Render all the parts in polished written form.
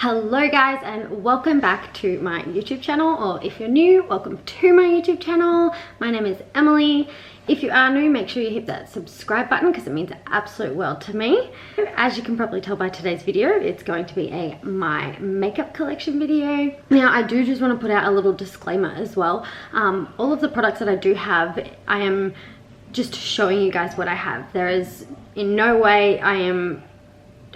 Hello guys, and welcome back to my YouTube channel, or if you're new, welcome to my YouTube channel. My name is Emily. If you are new, make sure you hit that subscribe button because it means the absolute world to me. As you can probably tell by today's video, it's going to be my makeup collection video. Now I do just want to put out a little disclaimer as well. All of the products that I do have, I am just showing you guys what I have. There is in no way I am,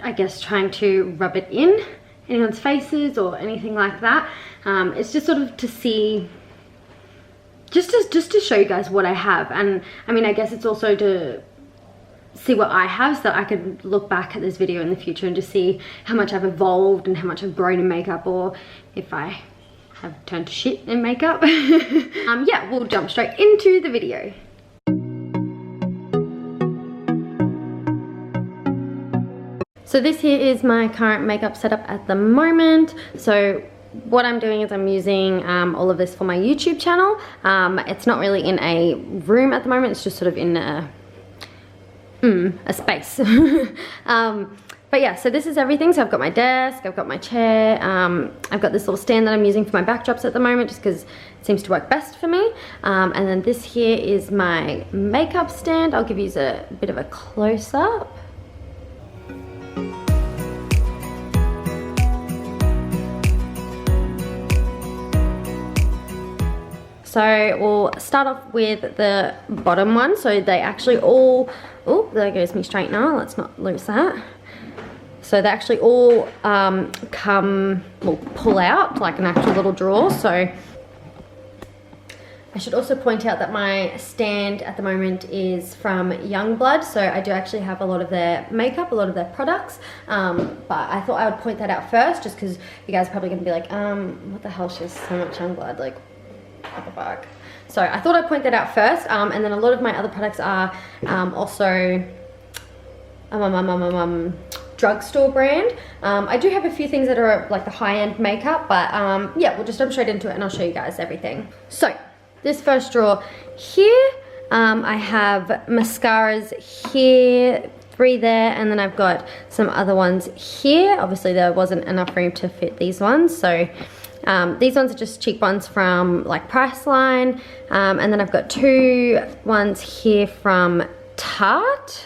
I guess, trying to rub it in anyone's faces or anything like that. It's just sort of to see, just to show you guys what I have. And I mean, I guess it's also to see what I have so that I could look back at this video in the future and just see how much I've evolved and how much I've grown in makeup, or if I have turned to shit in makeup. Yeah, we'll jump straight into the video. So this here is my current makeup setup at the moment. So what I'm doing is I'm using all of this for my YouTube channel. It's not really in a room at the moment, it's just sort of in a space. But yeah, so this is everything. So I've got my desk, I've got my chair, I've got this little stand that I'm using for my backdrops at the moment just because it seems to work best for me. And then this here is my makeup stand. I'll give you a bit of a close-up. So we'll start off with the bottom one. So they actually all, oh, there goes my straightener, let's not lose that. So they actually all pull out like an actual little drawer. So I should also point out that my stand at the moment is from Youngblood. So I do actually have a lot of their makeup, a lot of their products. But I thought I would point that out first just because you guys are probably gonna be like, what the hell, she has so much Youngblood, like, what the fuck. So I thought I'd point that out first, and then a lot of my other products are also drugstore brand. I do have a few things that are like the high-end makeup, but yeah, we'll just jump straight into it and I'll show you guys everything. So this first drawer here, I have mascaras here, 3 there, and then I've got some other ones here. Obviously there wasn't enough room to fit these ones, so these ones are just cheap ones from like Priceline, and then I've got 2 ones here from Tarte,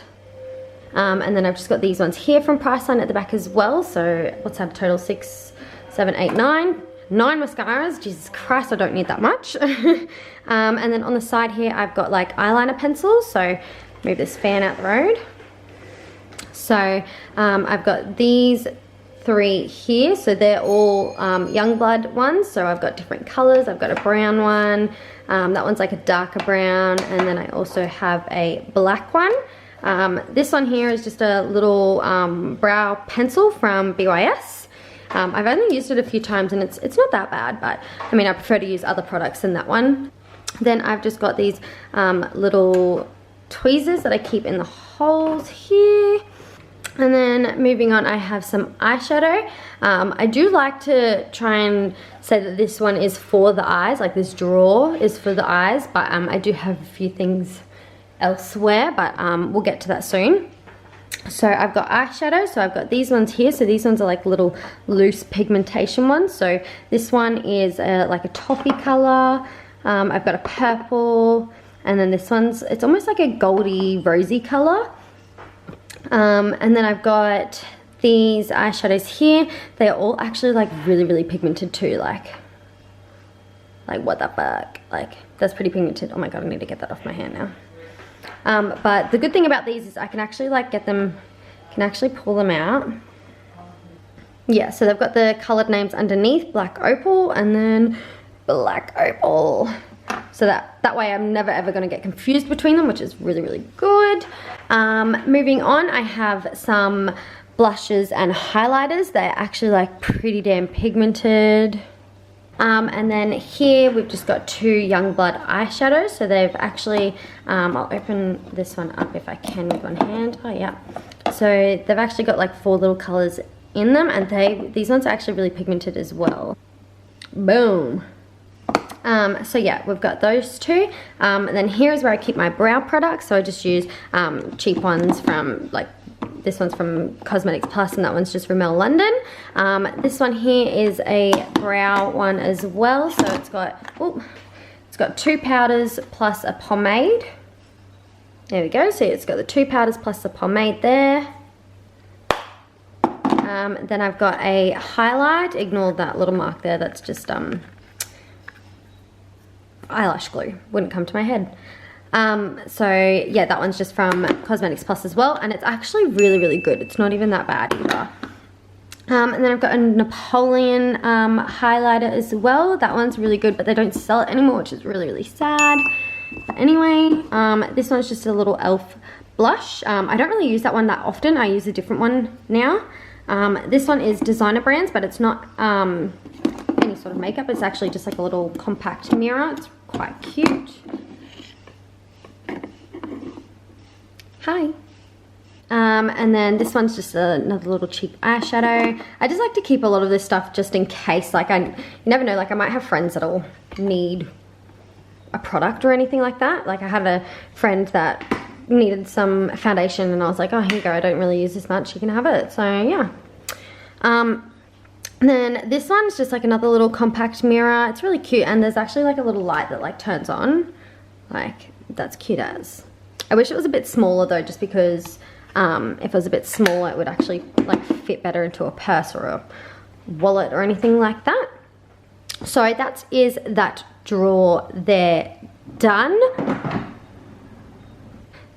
and then I've just got these ones here from Priceline at the back as well. So what's that, a total 6, 7, 8, 9 mascaras. Jesus Christ, I don't need that much. And then on the side here I've got like eyeliner pencils, so move this fan out the road. So I've got these 3 here, so they're all Youngblood ones. So I've got different colors. I've got a brown one, that one's like a darker brown, and then I also have a black one. This one here is just a little brow pencil from BYS. I've only used it a few times and it's not that bad, but I mean I prefer to use other products than that one. Then I've just got these little tweezers that I keep in the holes here. And then moving on, I have some eyeshadow. I do like to try and say that this one is for the eyes, like this drawer is for the eyes, but I do have a few things elsewhere, but we'll get to that soon. So I've got eyeshadow, so I've got these ones here. So these ones are like little loose pigmentation ones. So this one is like a toffee color. I've got a purple, and then this one's, it's almost like a goldy rosy color. And then I've got these eyeshadows here. They're all actually like really pigmented too, like what the fuck, like that's pretty pigmented. Oh my god, I need to get that off my hand now. But the good thing about these is I can actually like get them, can actually pull them out. Yeah, so they've got the colored names underneath, black opal and then black opal. So that way I'm never ever gonna get confused between them, which is really good. Moving on, I have some blushes and highlighters. They're actually like pretty damn pigmented. And then here we've just got 2 Youngblood eyeshadows. So they've actually, I'll open this one up if I can with one hand. Oh yeah. So they've actually got like 4 little colors in them, and these ones are actually really pigmented as well. Boom. So yeah, we've got those 2. And then here is where I keep my brow products. So I just use cheap ones from like This one's from Cosmetics Plus and that one's just from Rimmel London. This one here is a brow one as well. So it's got 2 powders plus a pomade. There we go. So it's got the 2 powders plus the pomade there. Then I've got a highlight. Ignore that little mark there. That's just eyelash glue. Wouldn't come to my head. So yeah, that one's just from Cosmetics Plus as well, and it's actually really, really good. It's not even that bad either. And then I've got a Napoleon highlighter as well. That one's really good, but they don't sell it anymore, which is really, really sad. But anyway, this one's just a little e.l.f. blush. I don't really use that one that often. I use a different one now. This one is designer brands, but it's not any sort of makeup. It's actually just like a little compact mirror. It's quite cute. Hi. And then this one's just another little cheap eyeshadow. I just like to keep a lot of this stuff just in case, like you never know, like I might have friends that'll need a product or anything like that. Like I had a friend that needed some foundation and I was like, oh, here you go, I don't really use this much, you can have it. So yeah. Then this one's just like another little compact mirror. It's really cute, and there's actually like a little light that like turns on. Like, that's cute as. I wish it was a bit smaller though, just because if it was a bit smaller it would actually like fit better into a purse or a wallet or anything like that. So that is that drawer there done.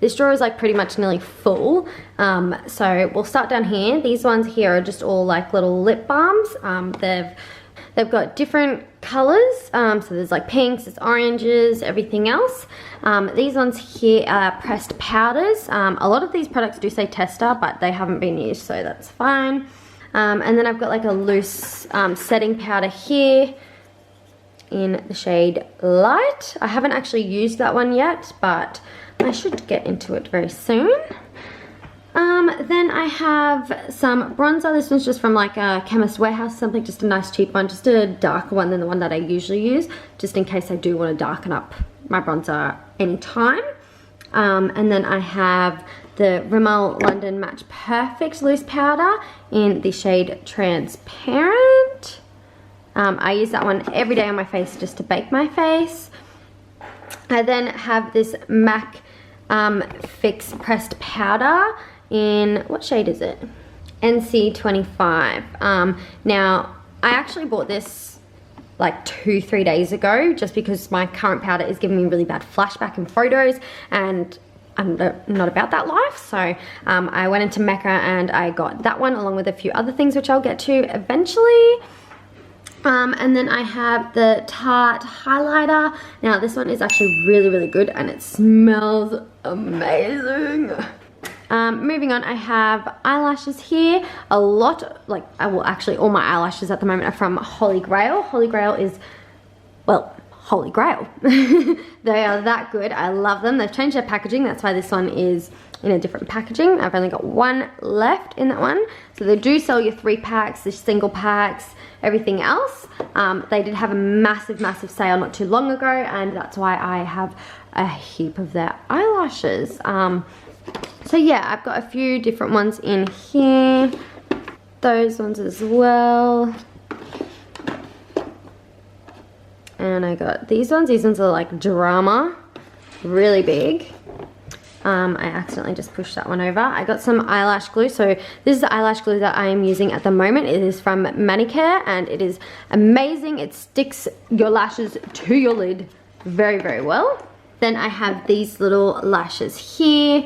This drawer is like pretty much nearly full. So we'll start down here. These ones here are just all like little lip balms. They've got different colors. So there's like pinks, there's oranges, everything else. These ones here are pressed powders. A lot of these products do say tester, but they haven't been used, so that's fine. And then I've got like a loose setting powder here in the shade Light. I haven't actually used that one yet, but I should get into it very soon. Then I have some bronzer. This one's just from like a Chemist Warehouse, something, just a nice cheap one, just a darker one than the one that I usually use, just in case I do want to darken up my bronzer anytime. And then I have the Rimmel London Match Perfect loose powder in the shade Transparent. I use that one every day on my face just to bake my face. I then have this MAC Fix Pressed Powder in, what shade is it? NC25. Now, I actually bought this like 2-3 days ago just because my current powder is giving me really bad flashback in photos, and I'm not about that life. So I went into Mecca and I got that one along with a few other things which I'll get to eventually. And then I have the Tarte highlighter. Now this one is actually really, really good and it smells amazing. Moving on, I have eyelashes here. A lot, like, well, actually all my eyelashes at the moment are from Holy Grail. Holy Grail is, well, Holy Grail. They are that good. I love them. They've changed their packaging. That's why this one is in a different packaging. I've only got one left in that one. So they do sell your 3-packs, the single packs, everything else. They did have a massive, massive sale not too long ago, and that's why I have a heap of their eyelashes. So yeah, I've got a few different ones in here. Those ones as well. And I got these ones. These ones are like Drama, really big. I accidentally just pushed that one over. I got some eyelash glue. So this is the eyelash glue that I am using at the moment. It is from Manicare and it is amazing. It sticks your lashes to your lid very, very well. Then I have these little lashes here,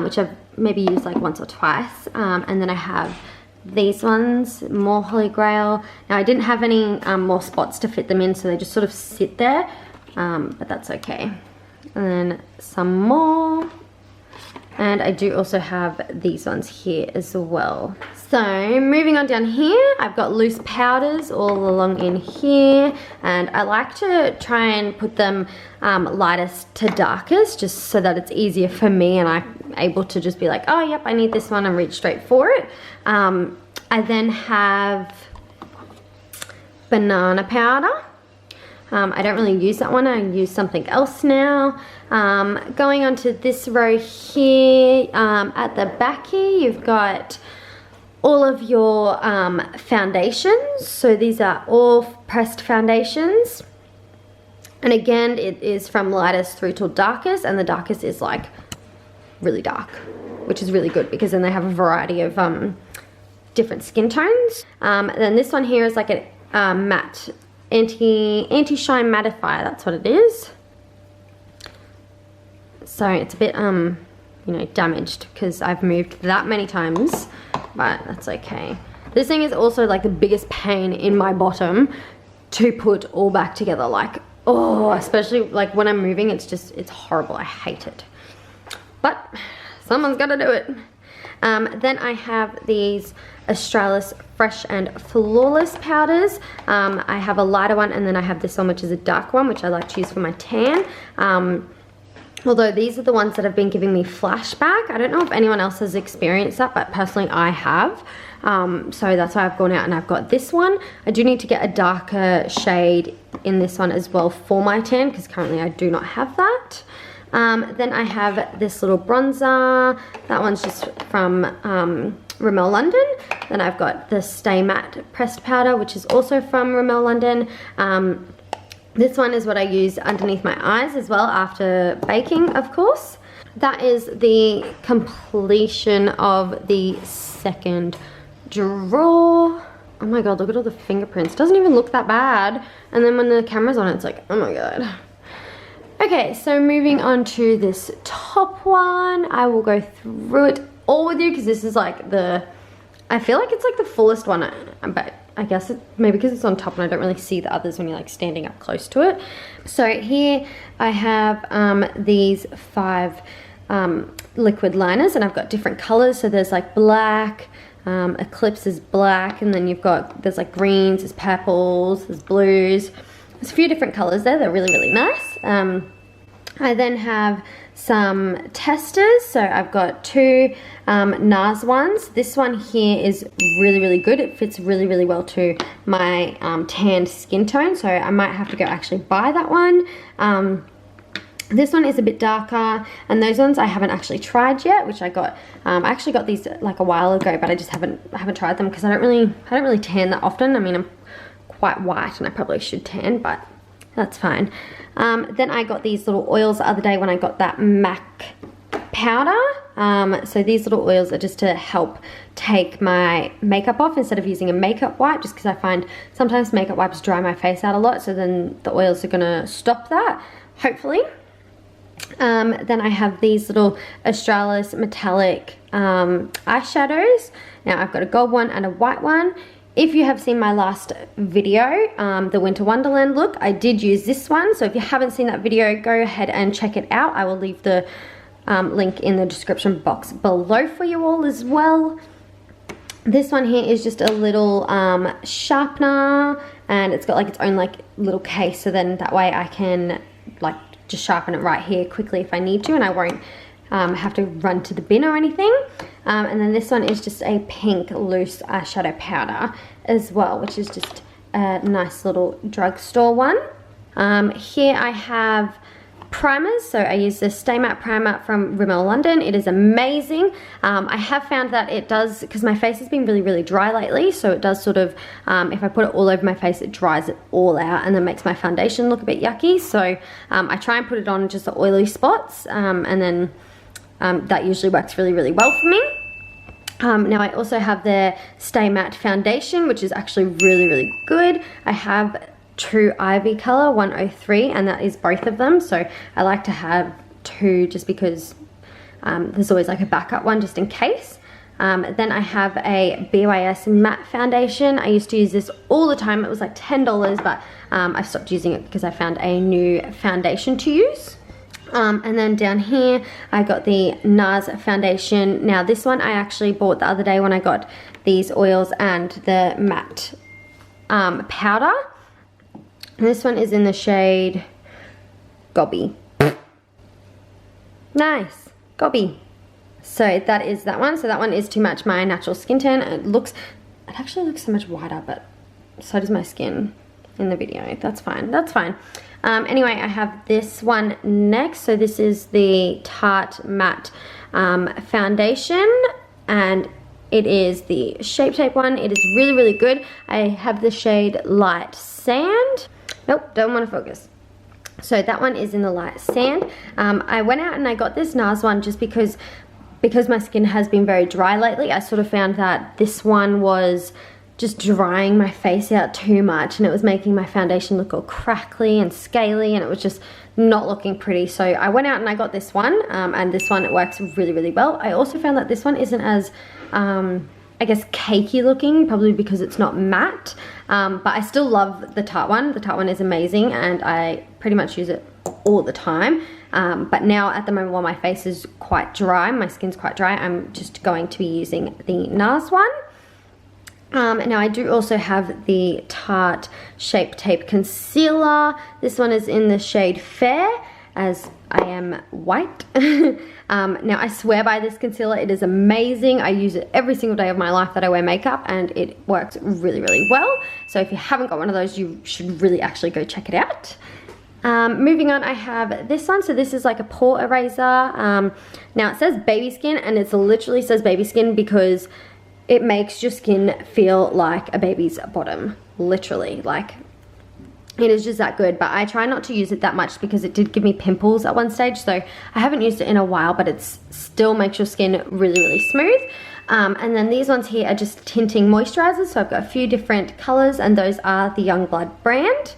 which I've maybe used like once or twice. And then I have these ones, more Holy Grail. Now I didn't have any more spots to fit them in, so they just sort of sit there, but that's okay. And then some more. And I do also have these ones here as well. So moving on down here, I've got loose powders all along in here, and I like to try and put them lightest to darkest, just so that it's easier for me and I'm able to just be like, oh yep, I need this one, and reach straight for it. I then have banana powder. I don't really use that one. I use something else now. Going on to this row here, at the back here, you've got all of your foundations. So these are all pressed foundations. And again, it is from lightest through to darkest, and the darkest is like really dark, which is really good because then they have a variety of different skin tones. Then this one here is like a matte anti-shine mattifier. That's what it is. So it's a bit you know, damaged because I've moved that many times, but that's okay. This thing is also like the biggest pain in my bottom to put all back together. Like, oh, especially like when I'm moving, it's horrible. I hate it. But someone's got to do it. Then I have these Australis Fresh and Flawless powders. I have a lighter one, and then I have this one, which is a dark one, which I like to use for my tan. Although these are the ones that have been giving me flashback. I don't know if anyone else has experienced that, but personally I have. So that's why I've gone out and I've got this one. I do need to get a darker shade in this one as well for my tan, because currently I do not have that. Then I have this little bronzer. That one's just from Rimmel London. Then I've got the Stay Matte pressed powder, which is also from Rimmel London. This one is what I use underneath my eyes as well after baking, of course. That is the completion of the second drawer. Oh my god, look at all the fingerprints. Doesn't even look that bad. And then when the camera's on, it's like, oh my god. Okay, so moving on to this top one. I will go through it all with you because this is like I feel like it's like the fullest one, but I guess maybe because it's on top and I don't really see the others when you're like standing up close to it. So here I have these 5 liquid liners, and I've got different colors. So there's like black, Eclipse is black, and then there's like greens, there's purples, there's blues. There's a few different colors there. They're really, really nice. I then have some testers. So I've got 2 NARS ones. This one here is really, really good. It fits really, really well to my tanned skin tone. So I might have to go actually buy that one. This one is a bit darker, and those ones I haven't actually tried yet, which I got. I actually got these like a while ago, but I just haven't tried them because I don't really tan that often. I mean, I'm quite white and I probably should tan, but that's fine. Then I got these little oils the other day when I got that MAC powder. So these little oils are just to help take my makeup off instead of using a makeup wipe, just because I find sometimes makeup wipes dry my face out a lot, so then the oils are gonna stop that, hopefully. Then I have these little Australis metallic eyeshadows. Now I've got a gold one and a white one. If you have seen my last video, the Winter Wonderland look, I did use this one. So if you haven't seen that video, go ahead and check it out. I will leave the link in the description box below for you all as well. This one here is just a little sharpener, and it's got like its own like little case, so then that way I can like just sharpen it right here quickly if I need to, and I won't have to run to the bin or anything. And then this one is just a pink loose eyeshadow powder as well, which is just a nice little drugstore one. Here I have primers. So I use the Stay Matte primer from Rimmel London. It is amazing. I have found that it does, because my face has been really, really dry lately, so it does sort of, if I put it all over my face, it dries it all out and then makes my foundation look a bit yucky. So I try and put it on just the oily spots, and then that usually works really, really well for me. Now I also have the Stay Matte foundation, which is actually really, really good. I have True Ivy color 103, and that is both of them. So I like to have 2 just because there's always like a backup one just in case. Then I have a BYS matte foundation. I used to use this all the time. It was like $10, but I stopped using it because I found a new foundation to use. And then down here I got the NARS foundation. Now this one I actually bought the other day when I got these oils and the matte powder. And this one is in the shade Gobby. Nice, Gobby. So that is that one. So that one is to match my natural skin tone. It actually looks so much whiter, but so does my skin. in the video. That's fine, that's fine. Anyway, I have this one next. So this is the Tarte Matte foundation, and it is the Shape Tape one. It is really, really good. I have the shade Light Sand. Nope, don't want to focus. So that one is in the Light Sand. I went out and I got this NARS one just because my skin has been very dry lately. I sort of found that this one was just drying my face out too much, and it was making my foundation look all crackly and scaly, and it was just not looking pretty. So I went out and I got this one, and this one, it works really, really well. I also found that this one isn't as, I guess, cakey looking, probably because it's not matte, but I still love the Tarte one. The Tarte one is amazing, and I pretty much use it all the time. But now at the moment, while my face is quite dry, my skin's quite dry, I'm just going to be using the NARS one. Now I do also have the Tarte Shape Tape Concealer. This one is in the shade Fair, as I am white. Now I swear by this concealer. It is amazing. I use it every single day of my life that I wear makeup, and it works really, really well. So if you haven't got one of those, you should really actually go check it out. Moving on, I have this one. So this is like a pore eraser. Now it says baby skin, and it literally says baby skin because it makes your skin feel like a baby's bottom, literally. Like, it is just that good. But I try not to use it that much because it did give me pimples at one stage, so I haven't used it in a while, but it still makes your skin really, really smooth. And then these ones here are just tinting moisturizers. So I've got a few different colors, and those are the Youngblood brand.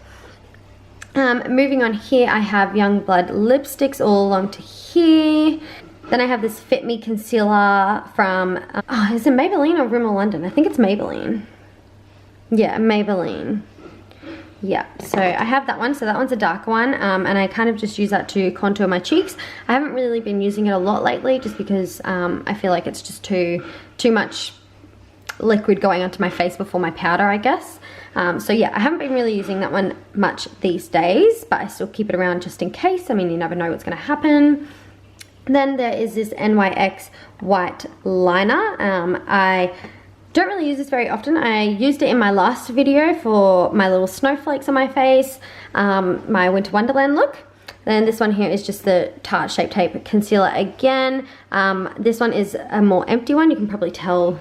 Moving on here, I have Youngblood lipsticks all along to here. Then I have this Fit Me concealer from, is it Maybelline or Rimmel London? I think it's Maybelline. Yeah, Maybelline. Yeah, so I have that one. So that one's a dark one, and I kind of just use that to contour my cheeks. I haven't really been using it a lot lately just because I feel like it's just too much liquid going onto my face before my powder, I guess. So yeah, I haven't been really using that one much these days, but I still keep it around just in case. I mean, you never know what's going to happen. Then there is this NYX white liner. I don't really use this very often. I used it in my last video for my little snowflakes on my face, my Winter Wonderland look. Then this one here is just the Tarte Shape Tape Concealer again. This one is a more empty one. You can probably tell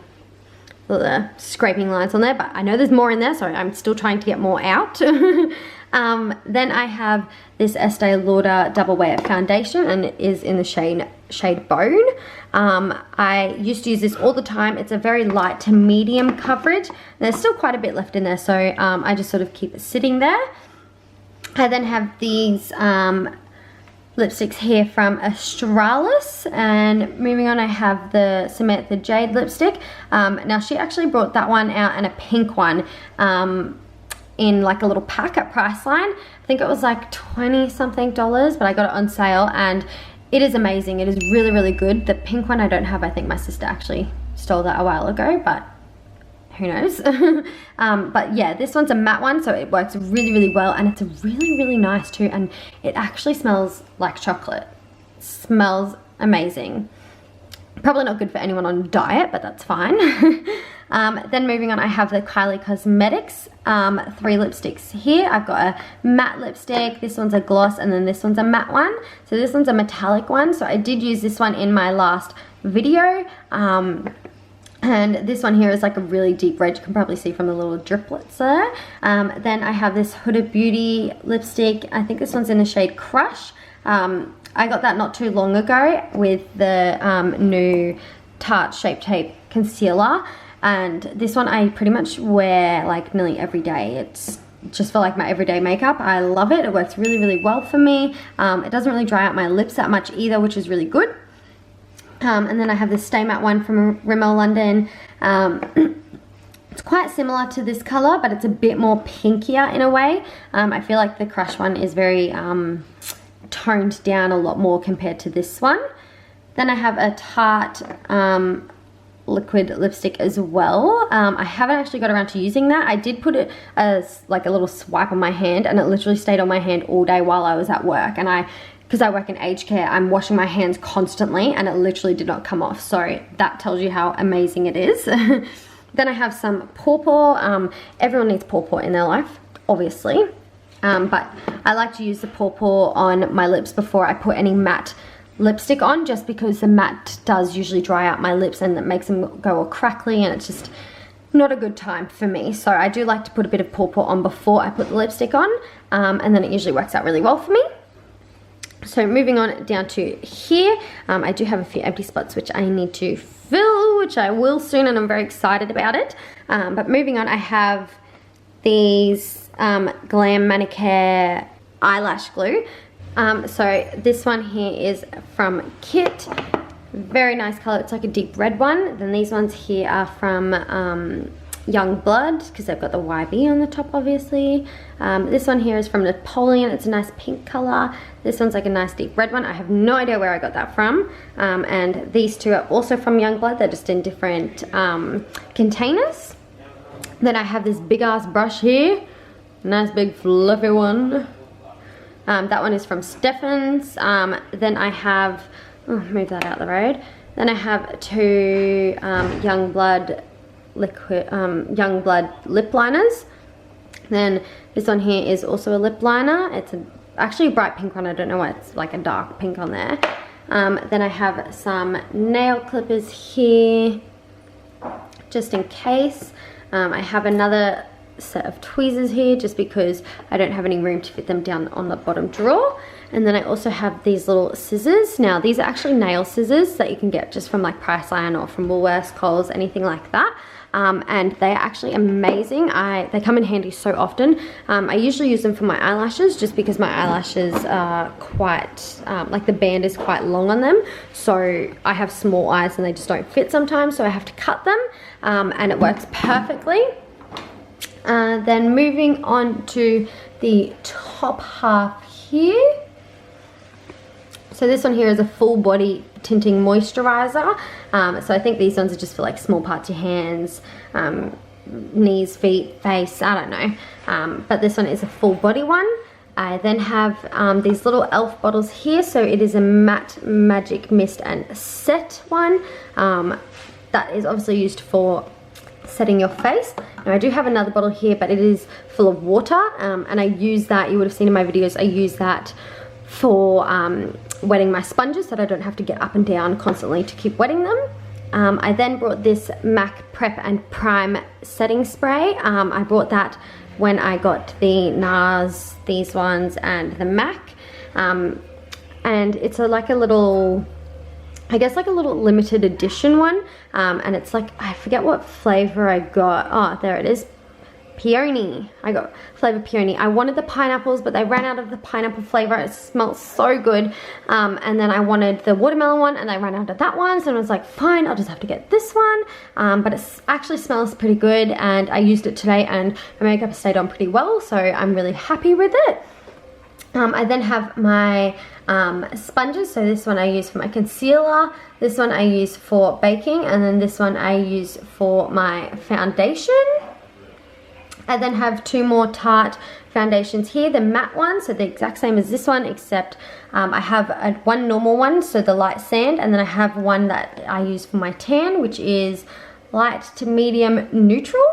the scraping lines on there, but I know there's more in there, so I'm still trying to get more out. Then I have this Estee Lauder Double Wear Foundation, and it is in the shade Bone. I used to use this all the time. It's a very light to medium coverage. There's still quite a bit left in there, so I just sort of keep it sitting there. I then have these lipsticks here from Australis, and moving on, I have the Samantha Jade lipstick. Now she actually brought that one out and a pink one in like a little pack at Priceline. I think it was like $20 something, but I got it on sale, and it is amazing. It is really, really good. The pink one I don't have. I think my sister actually stole that a while ago, but who knows. But yeah, this one's a matte one, so it works really, really well, and it's really, really nice too, and it actually smells like chocolate. It smells amazing. Probably not good for anyone on a diet, but that's fine. Then moving on, I have the Kylie Cosmetics 3 lipsticks here. I've got a matte lipstick, this one's a gloss, and then this one's a matte one. So this one's a metallic one, so I did use this one in my last video. And this one here is like a really deep red. You can probably see from the little driplets there. Then I have this Huda Beauty lipstick. I think this one's in the shade Crush. I got that not too long ago with the new Tarte Shape Tape Concealer. And this one I pretty much wear like nearly every day. It's just for like my everyday makeup. I love it. It works really, really well for me. It doesn't really dry out my lips that much either, which is really good. And then I have this Stay Matte one from Rimmel London. It's quite similar to this color, but it's a bit more pinkier in a way. I feel like the Crush one is very toned down a lot more compared to this one. Then I have a Tarte liquid lipstick as well. I haven't actually got around to using that. I did put it as like a little swipe on my hand, and it literally stayed on my hand all day while I was at work. And because I work in aged care, I'm washing my hands constantly, and it literally did not come off. So that tells you how amazing it is. Then I have some pawpaw. Everyone needs pawpaw in their life. obviously. But I like to use the Paw Paw on my lips before I put any matte lipstick on, just because the matte does usually dry out my lips and it makes them go all crackly, and it's just not a good time for me. So I do like to put a bit of Paw Paw on before I put the lipstick on, and then it usually works out really well for me. So moving on down to here, I do have a few empty spots which I need to fill, which I will soon, and I'm very excited about it. But moving on, I have these Glam Manicare eyelash glue. So this one here is from Kit. Very nice color. It's like a deep red one. Then these ones here are from Young Blood, because they've got the YB on the top, obviously. This one here is from Napoleon. It's a nice pink color. This one's like a nice deep red one. I have no idea where I got that from. And these two are also from Young Blood. They're just in different containers. Then I have this big ass brush here. Nice big fluffy one. That one is from Stefan's. Then I have, move that out the road. Then I have two Young Blood lip liners. Then this one here is also a lip liner. It's actually a bright pink one. I don't know why it's like a dark pink on there. Then I have some nail clippers here, just in case. I have another set of tweezers here, just because I don't have any room to fit them down on the bottom drawer. And then I also have these little scissors. Now these are actually nail scissors that you can get just from like Priceline or from Woolworths, Coles, anything like that. And they are actually amazing. They come in handy so often. I usually use them for my eyelashes, just because my eyelashes are quite, like the band is quite long on them. So I have small eyes and they just don't fit sometimes, so I have to cut them, and it works perfectly. Then moving on to the top half here. So this one here is a full body tinting moisturizer. So I think these ones are just for like small parts of your hands, knees, feet, face, I don't know. But this one is a full body one. I then have these little e.l.f. bottles here. So it is a matte magic mist and set one. That is obviously used for setting your face. Now I do have another bottle here, but it is full of water, and I use that, you would have seen in my videos, I use that for wetting my sponges so that I don't have to get up and down constantly to keep wetting them. I then brought this MAC Prep and Prime setting spray. I brought that when I got the NARS, these ones, and the MAC. And it's like a little, I guess like a little limited edition one, and it's like, I forget what flavor I got. Oh, there it is. Peony. I got flavor peony. I wanted the pineapples, but they ran out of the pineapple flavor. It smells so good. And then I wanted the watermelon one, and they ran out of that one. So I was like, fine, I'll just have to get this one. But it actually smells pretty good, and I used it today, and my makeup stayed on pretty well, so I'm really happy with it. I then have my sponges. So this one I use for my concealer, this one I use for baking, and then this one I use for my foundation. I then have two more Tarte foundations here, the matte one, so the exact same as this one, except I have one normal one, so the light sand, and then I have one that I use for my tan, which is light to medium neutral.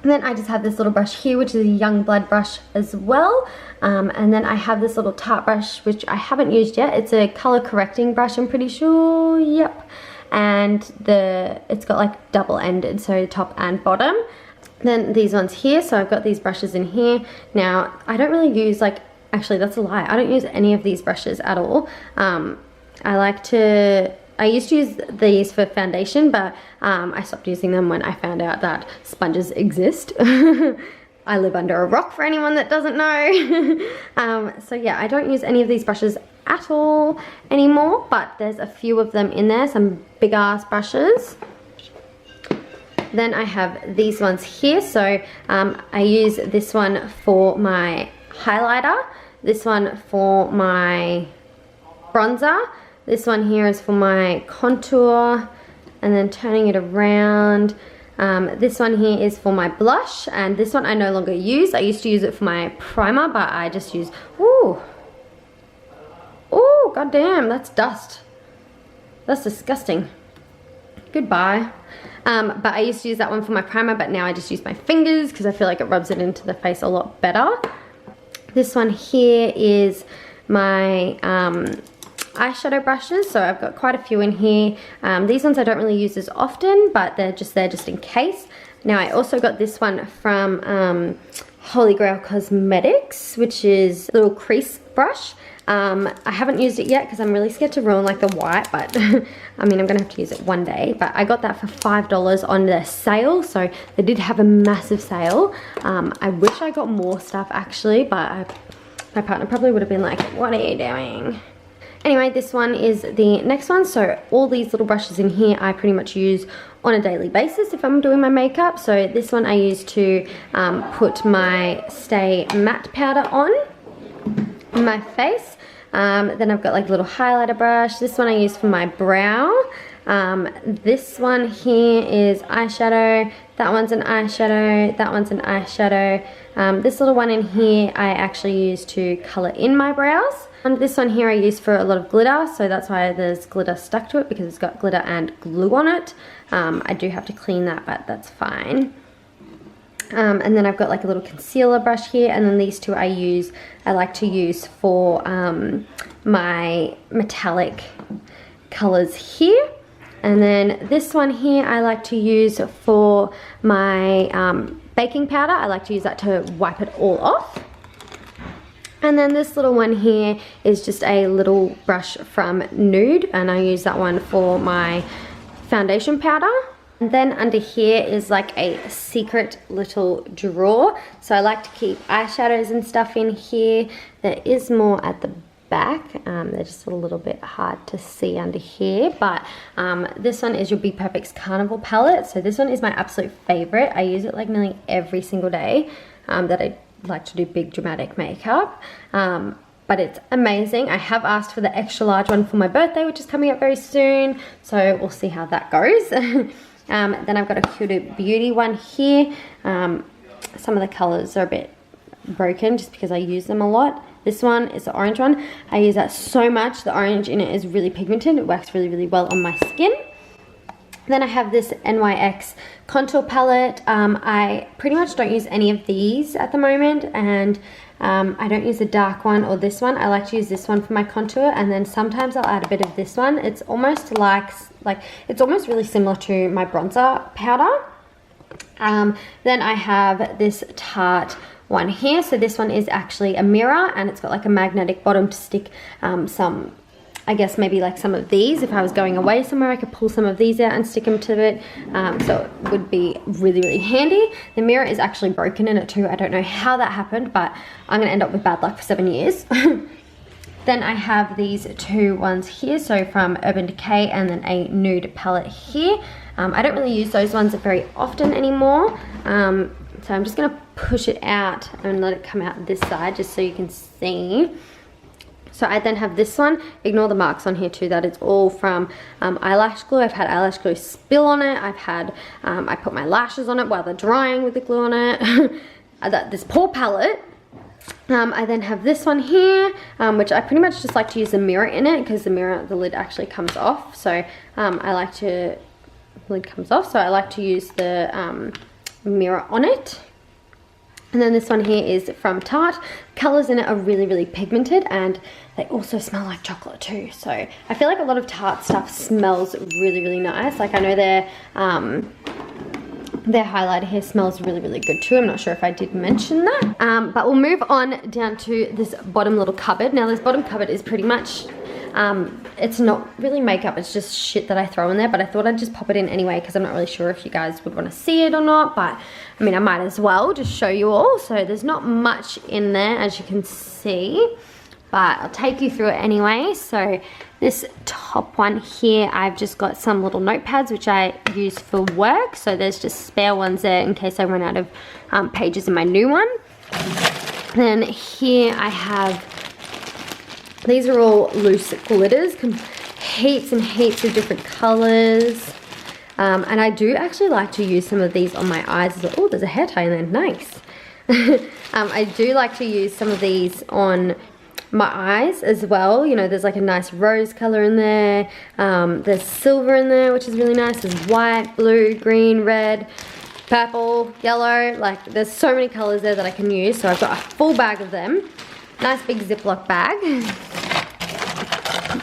And then I just have this little brush here, which is a Young Blood brush as well. And then I have this little Tarte brush, which I haven't used yet. It's a color correcting brush, I'm pretty sure, yep. And it's got like double ended, so top and bottom. Then these ones here, so I've got these brushes in here. Now, I don't really use actually that's a lie, I don't use any of these brushes at all. I used to use these for foundation, but I stopped using them when I found out that sponges exist. I live under a rock, for anyone that doesn't know. So yeah, I don't use any of these brushes at all anymore, but there's a few of them in there, some big ass brushes. Then I have these ones here, so I use this one for my highlighter, this one for my bronzer, this one here is for my contour, and then turning it around. This one here is for my blush, and this one I no longer use. I used to use it for my primer, but I just use, ooh, goddamn, that's dust. That's disgusting. Goodbye. But I used to use that one for my primer, but now I just use my fingers because I feel like it rubs it into the face a lot better. This one here is my eyeshadow brushes, so I've got quite a few in here. These ones I don't really use as often, but they're just there just in case. Now I also got this one from Holy Grail Cosmetics, which is a little crease brush. I haven't used it yet because I'm really scared to ruin like the white, but I mean, I'm gonna have to use it one day. But I got that for $5 on their sale, so they did have a massive sale. I wish I got more stuff actually, but my partner probably would have been like, what are you doing? Anyway, this one is the next one. So all these little brushes in here I pretty much use on a daily basis if I'm doing my makeup. So this one I use to put my Stay Matte powder on my face. Then I've got like a little highlighter brush. This one I use for my brow. This one here is eyeshadow. That one's an eyeshadow. That one's an eyeshadow. This little one in here I actually use to color in my brows. And this one here I use for a lot of glitter, so that's why there's glitter stuck to it, because it's got glitter and glue on it. I do have to clean that, but that's fine. And then I've got like a little concealer brush here, and then these two I like to use for my metallic colors here. And then this one here I like to use for my baking powder. I like to use that to wipe it all off. And then this little one here is just a little brush from Nude, and I use that one for my foundation powder. And then under here is like a secret little drawer. So I like to keep eyeshadows and stuff in here. There is more at the back. They're just a little bit hard to see under here. But this one is your Be Perfect's Carnival palette. So this one is my absolute favorite. I use it like nearly every single day that I like to do big dramatic makeup. But it's amazing. I have asked for the extra large one for my birthday, which is coming up very soon. So we'll see how that goes. Then I've got a Huda Beauty one here. Some of the colors are a bit broken just because I use them a lot. This one is the orange one. I use that so much. The orange in it is really pigmented. It works really, really well on my skin. Then I have this NYX contour palette. I pretty much don't use any of these at the moment, and I don't use the dark one or this one. I like to use this one for my contour, and then sometimes I'll add a bit of this one. It's almost like it's almost really similar to my bronzer powder. Then I have this Tarte one here. So this one is actually a mirror, and it's got like a magnetic bottom to stick some, I guess maybe like some of these. If I was going away somewhere, I could pull some of these out and stick them to it. So it would be really, really handy. The mirror is actually broken in it too. I don't know how that happened, but I'm gonna end up with bad luck for 7 years. Then I have these two ones here, so from Urban Decay, and then a nude palette here. I don't really use those ones very often anymore. So I'm just gonna push it out and let it come out this side just so you can see. So I then have this one. Ignore the marks on here too. That is all from eyelash glue. I've had eyelash glue spill on it. I've had, I put my lashes on it while they're drying with the glue on it. This poor palette. I then have this one here, which I pretty much just like to use the mirror in it, because the mirror, the lid actually comes off. So the lid comes off. So I like to use the mirror on it. And then this one here is from Tarte. Colors in it are really, really pigmented, and they also smell like chocolate too. So I feel like a lot of Tarte stuff smells really, really nice. Like I know their highlighter here smells really, really good too. I'm not sure if I did mention that. But we'll move on down to this bottom little cupboard. Now this bottom cupboard is pretty much, it's not really makeup, it's just shit that I throw in there, but I thought I'd just pop it in anyway because I'm not really sure if you guys would want to see it or not, but I mean I might as well just show you all. So there's not much in there, as you can see, but I'll take you through it anyway. So this top one here, I've just got some little notepads which I use for work, so there's just spare ones there in case I run out of pages in my new one. Then here I have, these are all loose glitters, heaps and heaps of different colors. And I do actually like to use some of these on my eyes as well. Oh, there's a hair tie in there, nice. I do like to use some of these on my eyes as well. You know, there's like a nice rose color in there. There's silver in there, which is really nice. There's white, blue, green, red, purple, yellow. Like there's so many colors there that I can use. So I've got a full bag of them. Nice big Ziploc bag.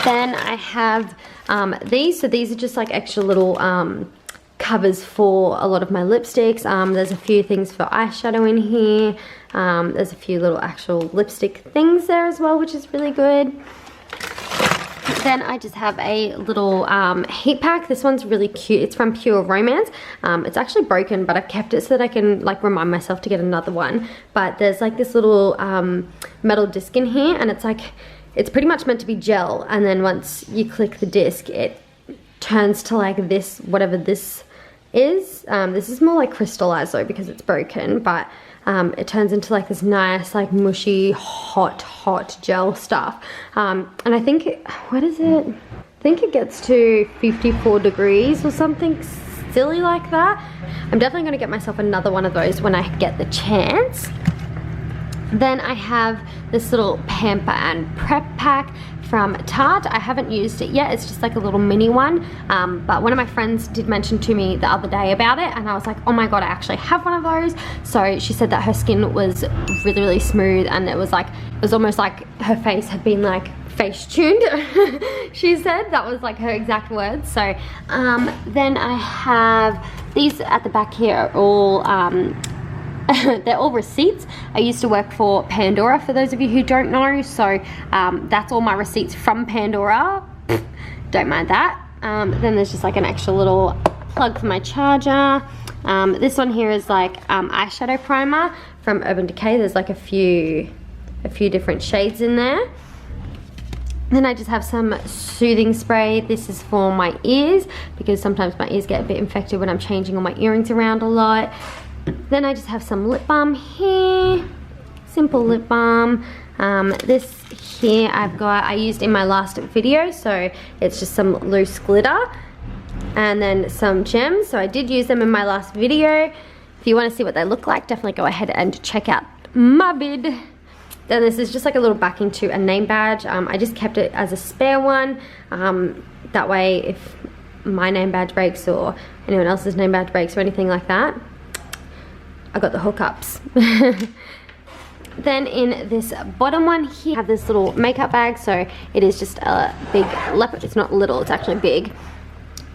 Then I have these. So these are just like extra little covers for a lot of my lipsticks. There's a few things for eyeshadow in here. There's a few little actual lipstick things there as well, which is really good. Then I just have a little heat pack. This one's really cute. It's from Pure Romance. It's actually broken, but I've kept it so that I can like remind myself to get another one. But there's like this little metal disc in here, and it's like, it's pretty much meant to be gel, and then once you click the disc, it turns to like this, whatever this is. This is more like crystallized though because it's broken, but it turns into like this nice like mushy hot gel stuff. And I think what is it, I think it gets to 54 degrees or something silly like that. I'm definitely going to get myself another one of those when I get the chance. Then I have this little pamper and prep pack from Tarte. I haven't used it yet. It's just like a little mini one. But one of my friends did mention to me the other day about it, and I was like, oh my god, I actually have one of those. So she said that her skin was really smooth, and it was almost like her face had been like face tuned. She said that was like her exact words. So then I have these at the back here are all they're all receipts. I used to work for Pandora, for those of you who don't know, so that's all my receipts from Pandora. Don't mind that. Then there's just like an extra little plug for my charger. This one here is like eyeshadow primer from Urban Decay. There's like a few different shades in there. Then I just have some soothing spray. This is for my ears because sometimes my ears get a bit infected when I'm changing all my earrings around a lot. Then I just have some lip balm here, simple lip balm. This here I used in my last video, so it's just some loose glitter and then some gems. So I did use them in my last video. If you want to see what they look like, definitely go ahead and check out my vid. Then this is just like a little backing to a name badge. I just kept it as a spare one. That way if my name badge breaks or anyone else's name badge breaks or anything like that, I got the hookups. Then in this bottom one here, I have this little makeup bag. So it is just a big leopard. It's not little, it's actually big.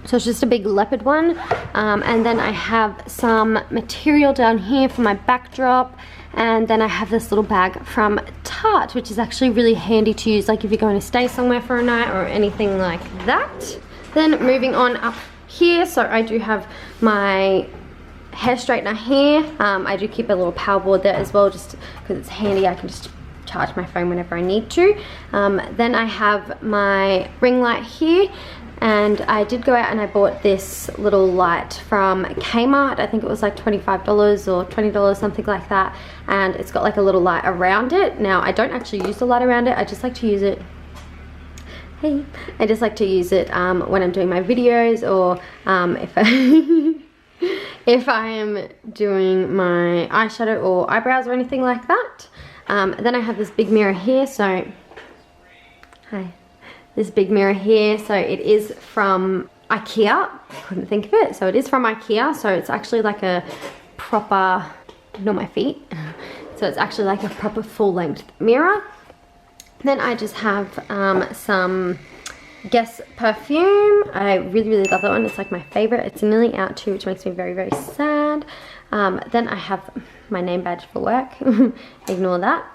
So it's just a big leopard one. And then I have some material down here for my backdrop. And then I have this little bag from Tarte, which is actually really handy to use, like if you're going to stay somewhere for a night or anything like that. Then moving on up here, so I do have my hair straightener here. I do keep a little power board there as well, just because it's handy. I can just charge my phone whenever I need to. Then I have my ring light here, and I did go out and I bought this little light from Kmart. I think it was like $25 or $20, something like that, and it's got like a little light around it. Now I don't actually use the light around it, I just like to use it I just like to use it when I'm doing my videos, or if I am doing my eyeshadow or eyebrows or anything like that. Then I have this big mirror here, so this big mirror here, so it is from IKEA. Couldn't think of it. So it is from IKEA, so it's actually like a proper, not my feet, so it's actually like a proper full-length mirror. Then I just have some Guess perfume. I really love that one. It's like my favorite. It's nearly out too, which makes me very sad. Then I have my name badge for work. Ignore that.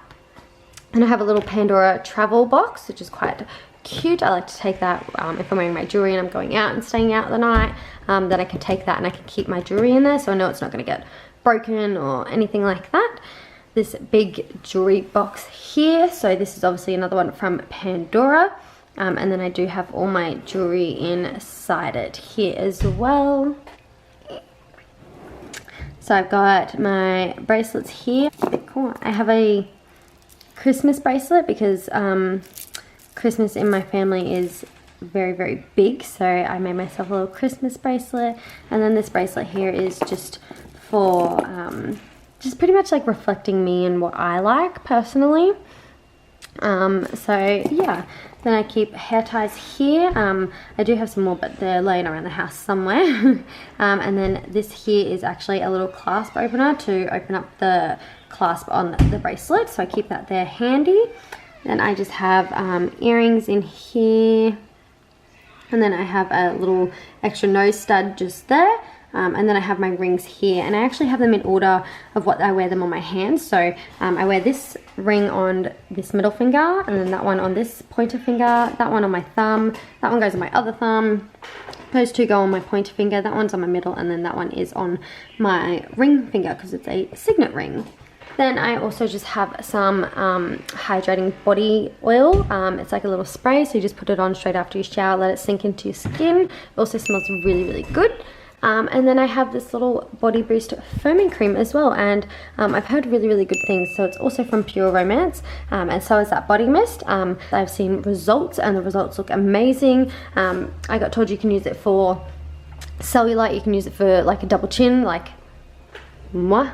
And I have a little Pandora travel box, which is quite cute. I like to take that if I'm wearing my jewelry and I'm going out and staying out the night. Then I can take that and I can keep my jewelry in there, so I know it's not going to get broken or anything like that. This big jewelry box here. So this is obviously another one from Pandora. And then I do have all my jewelry inside it here as well. So I've got my bracelets here. Cool. I have a Christmas bracelet because Christmas in my family is very big, so I made myself a little Christmas bracelet. And then this bracelet here is just for just pretty much like reflecting me and what I like personally. So yeah, then I keep hair ties here. I do have some more, but they're laying around the house somewhere. And then this here is actually a little clasp opener to open up the clasp on the bracelet, so I keep that there handy. Then I just have earrings in here, and then I have a little extra nose stud just there. And then I have my rings here, and I actually have them in order of what I wear them on my hands. So I wear this ring on this middle finger, and then that one on this pointer finger, that one on my thumb, that one goes on my other thumb, those two go on my pointer finger, that one's on my middle, and then that one is on my ring finger because it's a signet ring. Then I also just have some hydrating body oil. It's like a little spray, so you just put it on straight after you shower, let it sink into your skin. It also smells really, really good. And then I have this little body boost foaming cream as well, and I've heard really, really good things. So it's also from Pure Romance, and so is that body mist. I've seen results, and the results look amazing. I got told you can use it for cellulite, you can use it for like a double chin, like moi.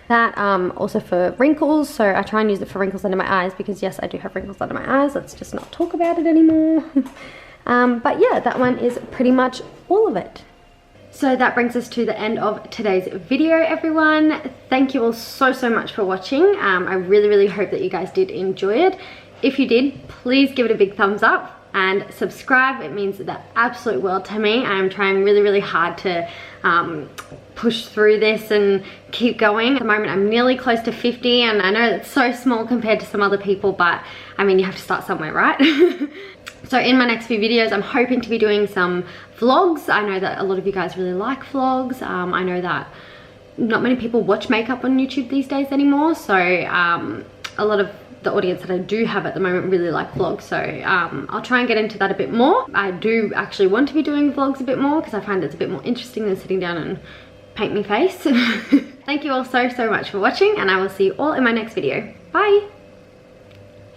That also for wrinkles, so I try and use it for wrinkles under my eyes, because yes, I do have wrinkles under my eyes. Let's just not talk about it anymore. But yeah, that one is pretty much all of it. So that brings us to the end of today's video, everyone. Thank you all so much for watching. I really hope that you guys did enjoy it. If you did, please give it a big thumbs up and subscribe. It means the absolute world to me. I'm trying really hard to push through this and keep going. At the moment I'm nearly close to 50, and I know that's so small compared to some other people, but I mean, you have to start somewhere, right? So in my next few videos, I'm hoping to be doing some vlogs. I know that a lot of you guys really like vlogs. I know that not many people watch makeup on YouTube these days anymore, so a lot of the audience that I do have at the moment really like vlogs, so I'll try and get into that a bit more. I do actually want to be doing vlogs a bit more, because I find it's a bit more interesting than sitting down and paint me face. Thank you all so much for watching, and I will see you all in my next video. Bye!